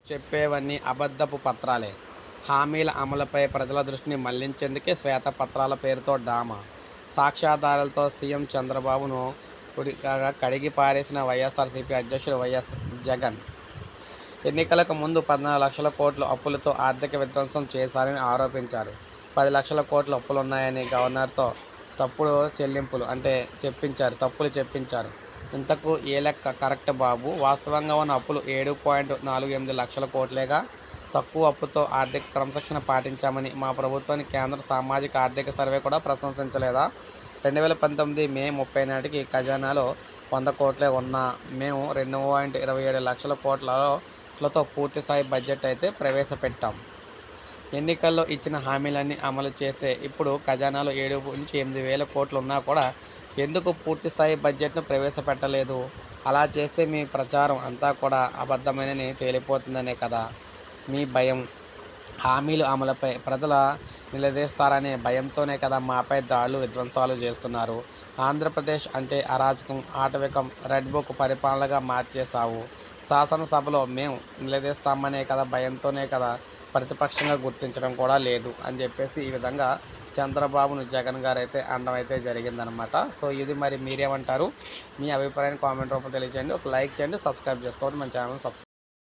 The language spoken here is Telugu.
చెప్పేవన్నీ అబద్ధపు పత్రాలే. హామీల అమలుపై ప్రజల దృష్టిని మళ్లించేందుకే శ్వేతపత్రాల పేరుతో డ్రామా. సాక్ష్యాధారాలతో సీఎం చంద్రబాబును కడిగి పారేసిన వైఎస్ఆర్సీపీ అధ్యక్షుడు వైఎస్ జగన్. ఎన్నికలకు ముందు 14 లక్షల కోట్ల అప్పులతో ఆర్థిక విధ్వంసం చేశారని ఆరోపించారు. 10 లక్షల కోట్ల అప్పులున్నాయని గవర్నర్తో తప్పుడు చెప్పించారు. ఇంతకు ఏ లెక్క కరెక్ట్ బాబు? వాస్తవంగా ఉన్న అప్పులు 7.48 లక్షల కోట్లేగా. తక్కువ అప్పుతో ఆర్థిక క్రమశిక్షణ పాటించామని మా ప్రభుత్వాన్ని కేంద్ర సామాజిక ఆర్థిక సర్వే కూడా ప్రశంసించలేదా? 2019 మే 30 నాటికి ఖజానాలో 100 కోట్లే ఉన్నా మేము 2.27 లక్షల కోట్లతో పూర్తిస్థాయి బడ్జెట్ అయితే ప్రవేశపెట్టాం. ఎన్నికల్లో ఇచ్చిన హామీలన్నీ అమలు చేసే ఇప్పుడు ఖజానాలో 7-8 వేల కోట్లు ఉన్నా కూడా ఎందుకు పూర్తిస్థాయి బడ్జెట్ను ప్రవేశపెట్టలేదు? అలా చేస్తే మీ ప్రచారం అంతా కూడా అబద్ధమేనని తేలిపోతుందనే కదా మీ భయం. హామీలు అమలుపై ప్రజల నిలదీస్తారనే భయంతోనే కదా మాపై దాడులు విధ్వంసాలు చేస్తున్నారు. ఆంధ్రప్రదేశ్ అంటే అరాచకం, ఆటవికం, రెడ్ బుక్ పరిపాలనగా మార్చేశావు. శాసనసభలో మేము నిలదీస్తామనే కదా భయంతోనే కదా ప్రతిపక్షంగా గుర్తించడం కూడా లేదు అని చెప్పేసి ఈ విధంగా చంద్రబాబును జగన్ గారు అయితే అనడం అయితే జరిగిందనమాట. సో ఇది మరి మీరేమంటారు? మీ అభిప్రాయాన్ని కామెంట్ రూపంలో తెలియజేయండి. ఒక లైక్ చేయండి, సబ్స్క్రైబ్ చేసుకోండి మన ఛానల్.